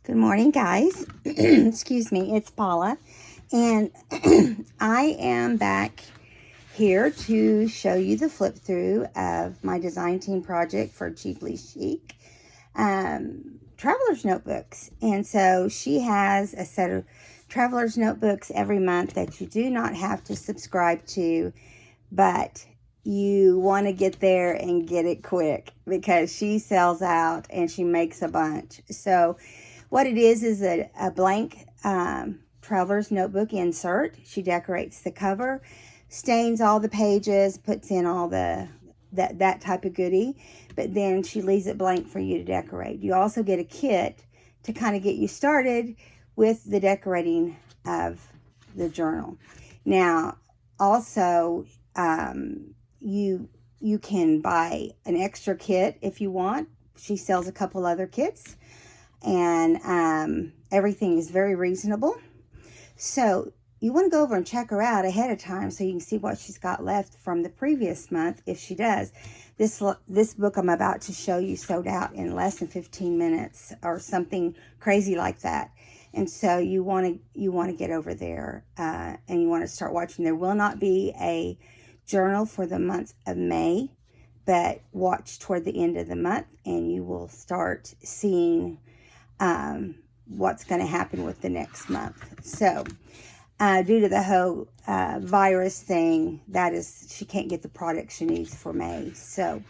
Good morning, guys. Excuse me, it's Paula, and I am back here to show you the flip through of my design team project for CheaplyChic traveler's notebooks. And so she has a set of traveler's notebooks every month that you do not have to subscribe to, but you want to get there and get it quick because she sells out and she makes a bunch. So what it is a blank traveler's notebook insert. She decorates the cover, stains all the pages, puts in all the that type of goodie, but then she leaves it blank for you to decorate. You also get a kit to kind of get you started with the decorating of the journal. Now, also, you can buy an extra kit if you want. She sells a couple other kits, and everything is very reasonable. So you want to go over and check her out ahead of time so you can see what she's got left from the previous month if she does. This book I'm about to show you sold out in less than 15 minutes or something crazy like that. And so you want to get over there and you want to start watching. There will not be a journal for the month of May, but watch toward the end of the month and you will start seeing what's going to happen with the next month. So due to the whole virus thing, she can't get the products she needs for May. So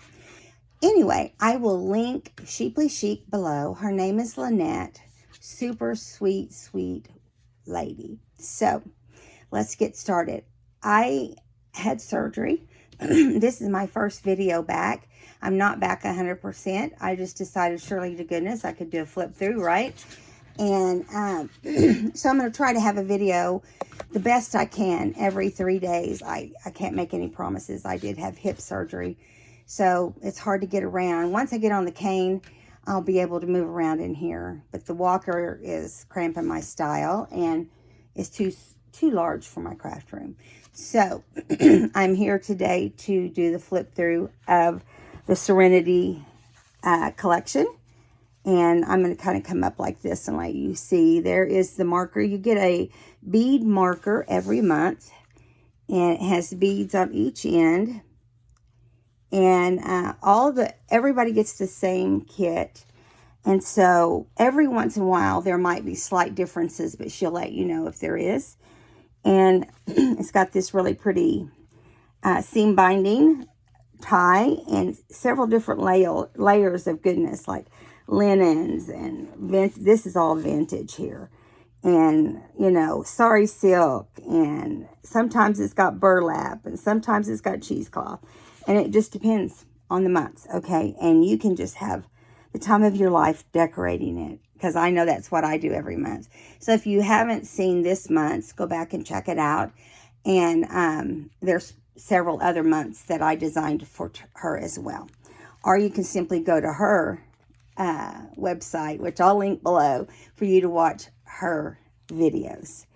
anyway, I will link CheaplyChic below. Her name is Lynette. Super sweet, sweet lady. So let's get started. I had surgery. This is my first video back. I'm not back 100%. I just decided, surely to goodness, I could do a flip through, right? And so I'm going to try to have a video the best I can every 3 days. I can't make any promises. I did have hip surgery, so it's hard to get around. Once I get on the cane, I'll be able to move around in here. But the walker is cramping my style, and it's too large for my craft room. So I'm here today to do the flip through of the Serenity collection. And I'm going to kind of come up like this and let you see. There is the marker. You get a bead marker every month. And it has beads on each end. And everybody gets the same kit. And so every once in a while there might be slight differences, but she'll let you know if there is. And it's got this really pretty seam binding tie and several different layers of goodness, like linens and this is all vintage here, and sari silk, and sometimes it's got burlap and sometimes it's got cheesecloth, and it just depends on the months. Okay, and you can just have the time of your life decorating it, because I know that's what I do every month. So if you haven't seen this month's, go back and check it out. And there's several other months that I designed for her as well. Or you can simply go to her website, which I'll link below, for you to watch her videos.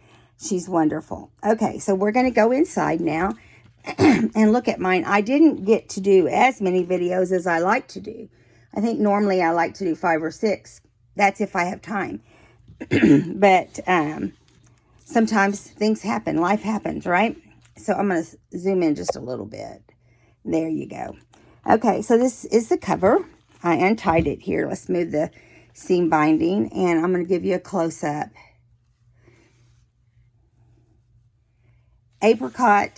She's wonderful. Okay, so we're going to go inside now and look at mine. I didn't get to do as many videos as I like to do. I think normally I like to do 5 or 6. That's if I have time. But sometimes things happen. Life happens, right? So I'm going to zoom in just a little bit. There you go. Okay, so this is the cover. I untied it here. Let's move the seam binding, and I'm going to give you a close-up. Avocado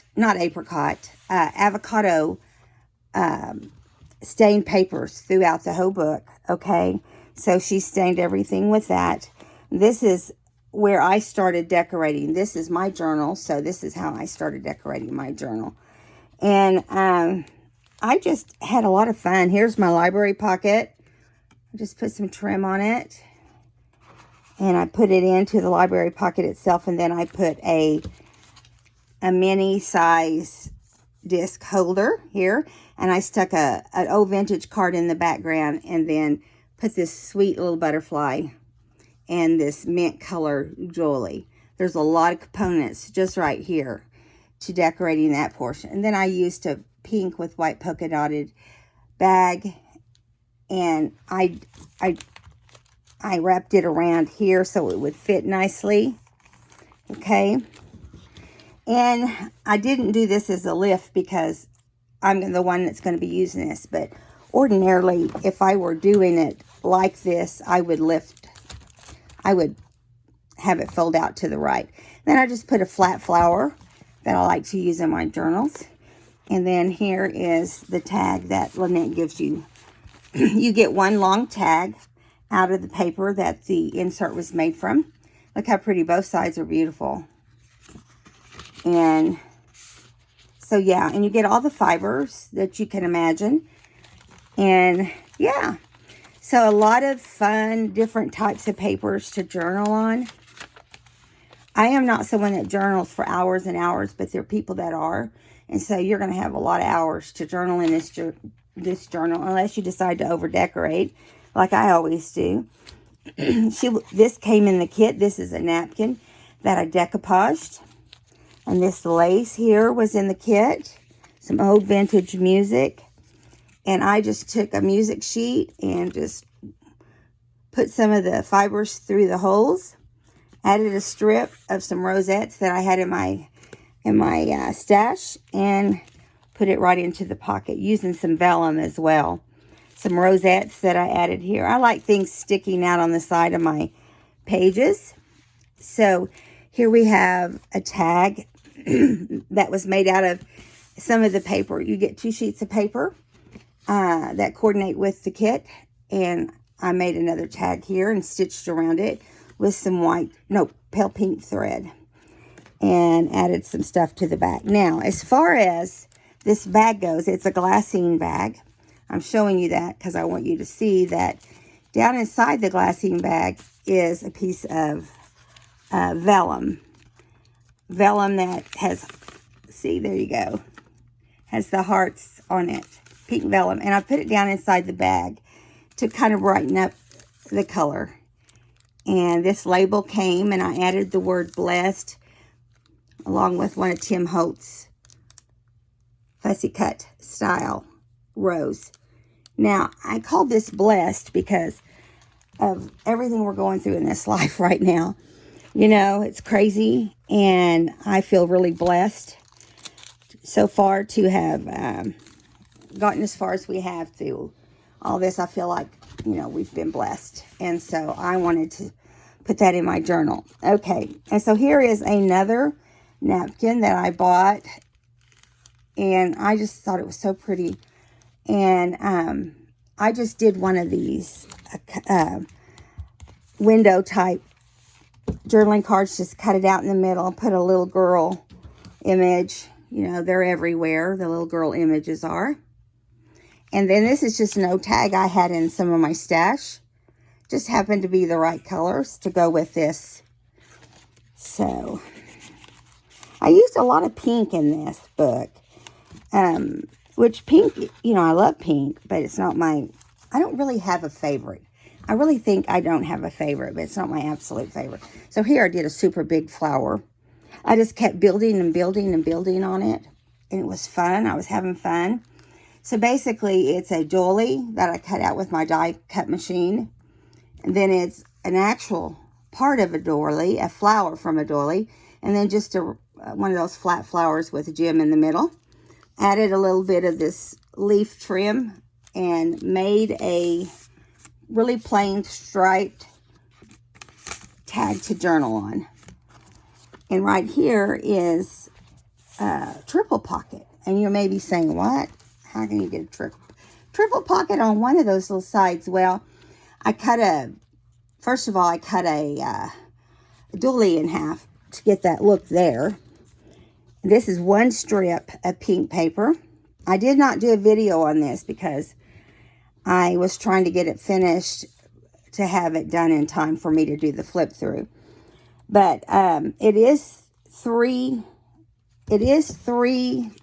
stained papers throughout the whole book, okay? So she stained everything with that. This is where I started decorating. This is my journal, so this is how I started decorating my journal. And I just had a lot of fun. Here's my library pocket. I just put some trim on it, and I put it into the library pocket itself, and then I put a mini size disc holder here, and I stuck an old vintage card in the background, and then put this sweet little butterfly and this mint color doily. There's a lot of components just right here to decorating that portion. And then I used a pink with white polka dotted bag, and I I wrapped it around here so it would fit nicely. Okay. And I didn't do this as a lift because I'm the one that's going to be using this. But ordinarily, if I were doing it like this, I would have it fold out to the right. Then I just put a flat flower that I like to use in my journals. And then here is the tag that Lynette gives you. You get one long tag out of the paper that the insert was made from. Look how pretty. Both sides are beautiful. And so, yeah, and you get all the fibers that you can imagine. And, yeah. So, a lot of fun, different types of papers to journal on. I am not someone that journals for hours and hours, but there are people that are. And so, you're going to have a lot of hours to journal in this journal, unless you decide to over-decorate, like I always do. This came in the kit. This is a napkin that I decoupaged. And this lace here was in the kit. Some old vintage music. And I just took a music sheet and just put some of the fibers through the holes. Added a strip of some rosettes that I had in my stash. And put it right into the pocket. Using some vellum as well. Some rosettes that I added here. I like things sticking out on the side of my pages. So here we have a tag that was made out of some of the paper. You get 2 sheets of paper that coordinate with the kit. And I made another tag here and stitched around it with some pale pink thread. And added some stuff to the back. Now, as far as this bag goes, it's a glassine bag. I'm showing you that because I want you to see that down inside the glassine bag is a piece of vellum. Vellum that has, see, there you go, has the hearts on it, pink vellum. And I put it down inside the bag to kind of brighten up the color. And this label came, and I added the word blessed along with one of Tim Holtz's fussy cut style rose. Now, I call this blessed because of everything we're going through in this life right now. You know, it's crazy, and I feel really blessed so far to have gotten as far as we have through all this. I feel like, you know, we've been blessed, and so I wanted to put that in my journal. Okay, and so here is another napkin that I bought, and I just thought it was so pretty, and I just did one of these window type journaling cards, just cut it out in the middle, put a little girl image. You know, they're everywhere, the little girl images are. And then this is just no tag I had in some of my stash. Just happened to be the right colors to go with this. So, I used a lot of pink in this book. Which pink, you know, I love pink, but it's not my, I don't really have a favorite. I really think I don't have a favorite, but it's not my absolute favorite. So here I did a super big flower. I just kept building and building and building on it. And it was fun. I was having fun. So basically it's a doily that I cut out with my die cut machine. And then it's an actual part of a doily, a flower from a doily. And then just one of those flat flowers with a gem in the middle. Added a little bit of this leaf trim and made a really plain striped tag to journal on. And right here is a triple pocket. And you may be saying, what? How can you get a triple pocket on one of those little sides? Well, first of all, I cut a doily in half to get that look there. This is one strip of pink paper. I did not do a video on this because I was trying to get it finished to have it done in time for me to do the flip through. But it is three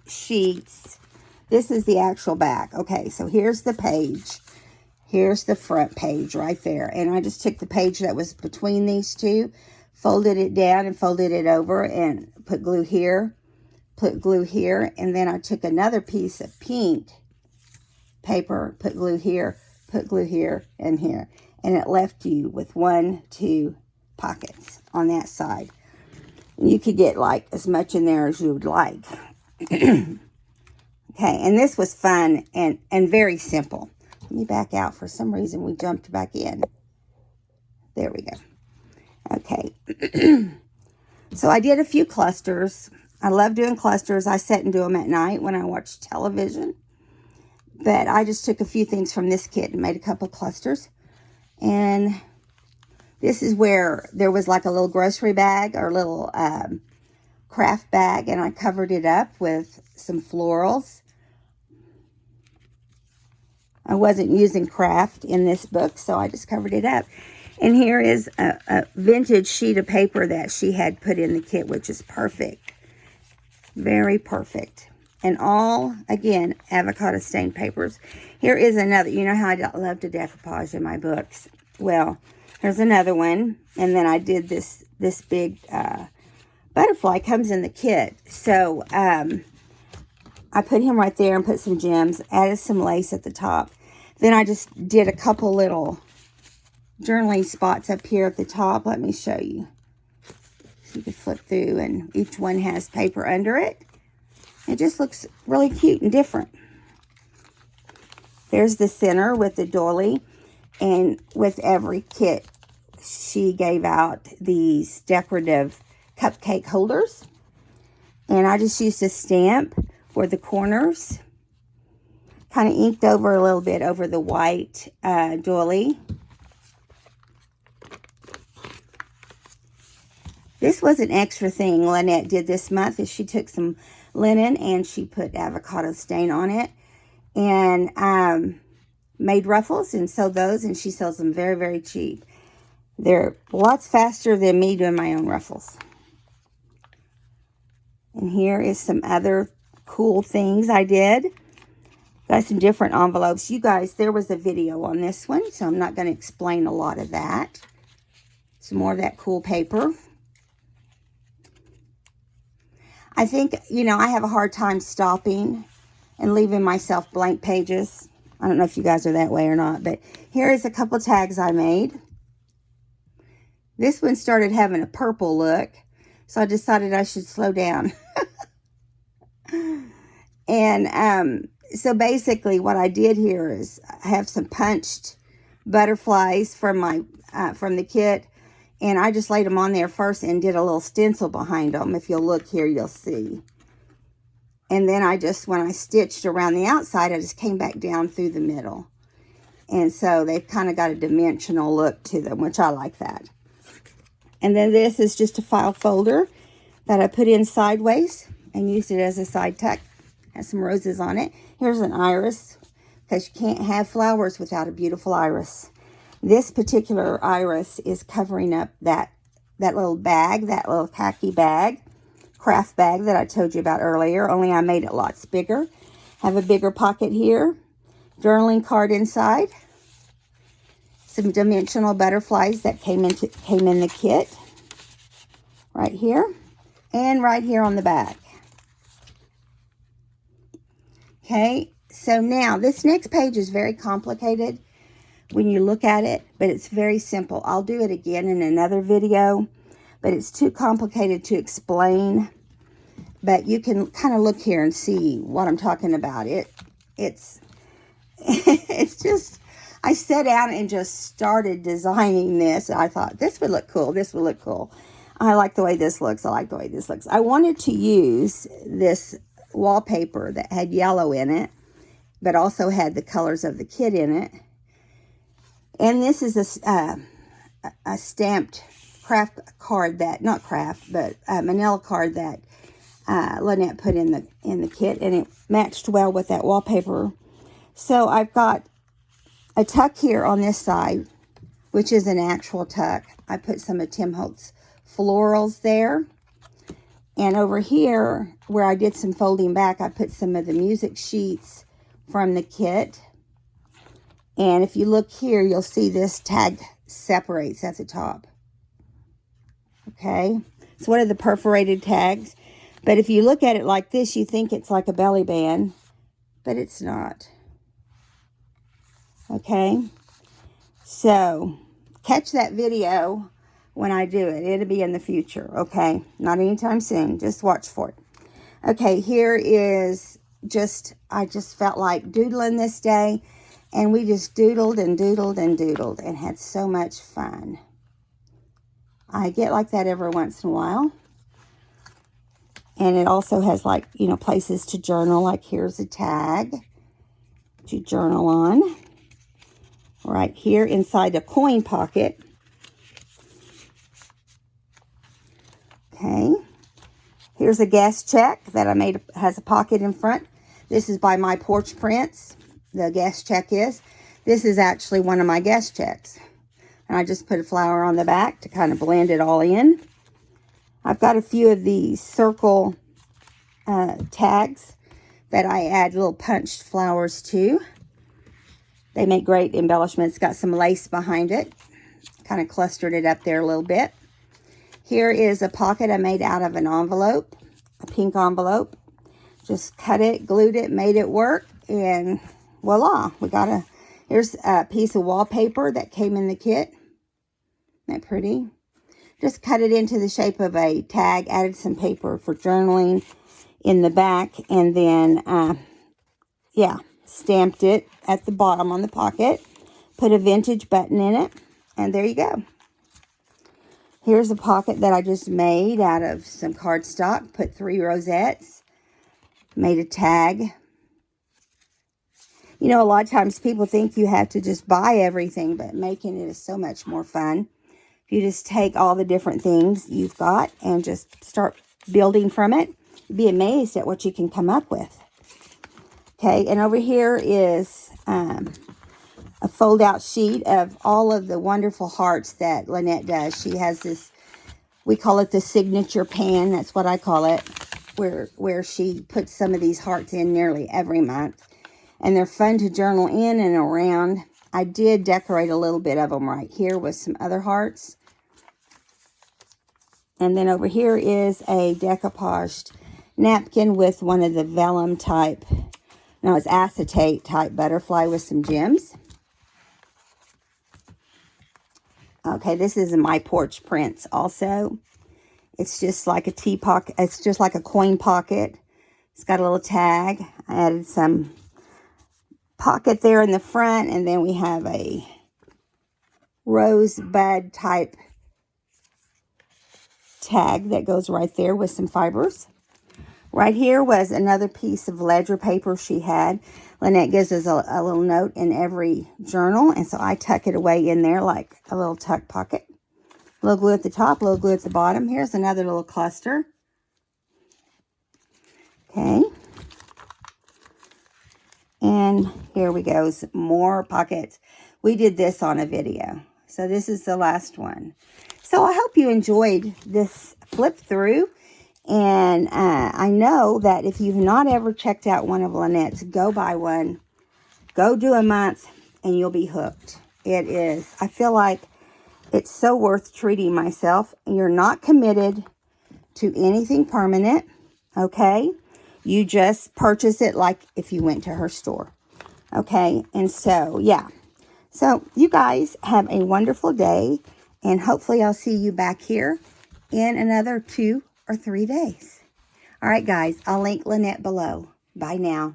sheets. This is the actual back. Okay, so here's the page. Here's the front page right there. And I just took the page that was between these two, folded it down and folded it over and put glue here, put glue here. And then I took another piece of pink paper, put glue here and here. and it left you with 1, 2 pockets on that side. You could get like as much in there as you would like. Okay, and this was fun and very simple. Let me back out. For some reason, we jumped back in. There we go. Okay. So I did a few clusters. I love doing clusters. I sit and do them at night when I watch television. But I just took a few things from this kit and made a couple clusters. And this is where there was like a little grocery bag or little craft bag. And I covered it up with some florals. I wasn't using craft in this book, so I just covered it up. And here is a vintage sheet of paper that she had put in the kit, which is perfect. Very perfect. And all, again, avocado stained papers. Here is another. You know how I love to decoupage in my books. Well, here's another one. And then I did this big butterfly. Comes in the kit. So I put him right there and put some gems. Added some lace at the top. Then I just did a couple little journaling spots up here at the top. Let me show you. So you can flip through, and each one has paper under it. It just looks really cute and different. There's the center with the doily, and with every kit, she gave out these decorative cupcake holders. And I just used a stamp for the corners. Kind of inked over a little bit over the white doily. This was an extra thing Lynette did this month, is she took some linen and she put avocado stain on it and made ruffles and sewed those, and she sells them very, very cheap. They're lots faster than me doing my own ruffles. And here is some other cool things I did. Got some different envelopes. You guys, there was a video on this one, so I'm not going to explain a lot of that. Some more of that cool paper. I think, you know, I have a hard time stopping and leaving myself blank pages. I don't know if you guys are that way or not, but here is a couple tags I made. This one started having a purple look, so I decided I should slow down. And so basically what I did here is I have some punched butterflies from my from the kit. And I just laid them on there first and did a little stencil behind them. If you'll look here, you'll see. And then I just, when I stitched around the outside, I just came back down through the middle. And so they've kind of got a dimensional look to them, which I like that. And then this is just a file folder that I put in sideways and used it as a side tuck. Has some roses on it. Here's an iris, because you can't have flowers without a beautiful iris. This particular iris is covering up that little bag, that little khaki bag, craft bag that I told you about earlier, only I made it lots bigger. Have a bigger pocket here, journaling card inside, some dimensional butterflies that came in the kit, right here, and right here on the back. Okay, so now this next page is very complicated when you look at it, but it's very simple. I'll do it again in another video, but it's too complicated to explain. But you can kind of look here and see what I'm talking about. It's just, I sat down and just started designing this. I thought, this would look cool. This would look cool. I like the way this looks. I like the way this looks. I wanted to use this wallpaper that had yellow in it, but also had the colors of the kit in it. And this is a stamped craft card that, not craft, but manila card that Lynette put in the kit, and it matched well with that wallpaper. So I've got a tuck here on this side, which is an actual tuck. I put some of Tim Holtz florals there. And over here, where I did some folding back, I put some of the music sheets from the kit. And if you look here, you'll see this tag separates at the top. Okay, it's one of the perforated tags. But if you look at it like this, you think it's like a belly band, but it's not. Okay, So catch that video when I do it. It'll be in the future, okay? Not anytime soon. Just watch for it. Okay, here is I just felt like doodling this day. And we just doodled and doodled and doodled and had so much fun. I get like that every once in a while. And it also has, like, you know, places to journal. Like, here's a tag to journal on. Right here inside a coin pocket. Okay. Here's a guest check that I made. Has a pocket in front. This is by My Porch Prints. The guest check is. This is actually one of my guest checks. And I just put a flower on the back to kind of blend it all in. I've got a few of these circle tags that I add little punched flowers to. They make great embellishments. Got some lace behind it. Kind of clustered it up there a little bit. Here is a pocket I made out of an envelope. A pink envelope. Just cut it, glued it, made it work. And voila. Here's a piece of wallpaper that came in the kit. Isn't that pretty? Just cut it into the shape of a tag. Added some paper for journaling in the back. And then, stamped it at the bottom on the pocket. Put a vintage button in it. And there you go. Here's a pocket that I just made out of some cardstock. Put 3 rosettes. Made a tag. You know, a lot of times people think you have to just buy everything. But making it is so much more fun. You just take all the different things you've got and just start building from it. You'd be amazed at what you can come up with. Okay, and over here is a fold-out sheet of all of the wonderful hearts that Lynette does. She has this, we call it the signature pan. That's what I call it, where she puts some of these hearts in nearly every month. And they're fun to journal in and around. I did decorate a little bit of them right here with some other hearts. And then over here is a decoupaged napkin with one of the vellum type, no, it's acetate type butterfly with some gems. Okay, this is My Porch Prints also. It's just like a tea pocket. It's just like a coin pocket. It's got a little tag. I added some pocket there in the front. And then we have a rosebud type tag that goes right there with some fibers. Right here was another piece of ledger paper she had. Lynette gives us a little note in every journal. And so I tuck it away in there like a little tuck pocket. A little glue at the top, a little glue at the bottom. Here's another little cluster. Okay. And here we go. Some more pockets. We did this on a video. So this is the last one. So I hope you enjoyed this flip through. And I know that if you've not ever checked out one of Lynette's, go buy one. Go do a month and you'll be hooked. It is. I feel like it's so worth treating myself. You're not committed to anything permanent. Okay? You just purchase it like if you went to her store. Okay? And so, yeah. So, you guys have a wonderful day. And hopefully I'll see you back here in another 2 or 3 days. All right, guys. I'll link Lynette below. Bye now.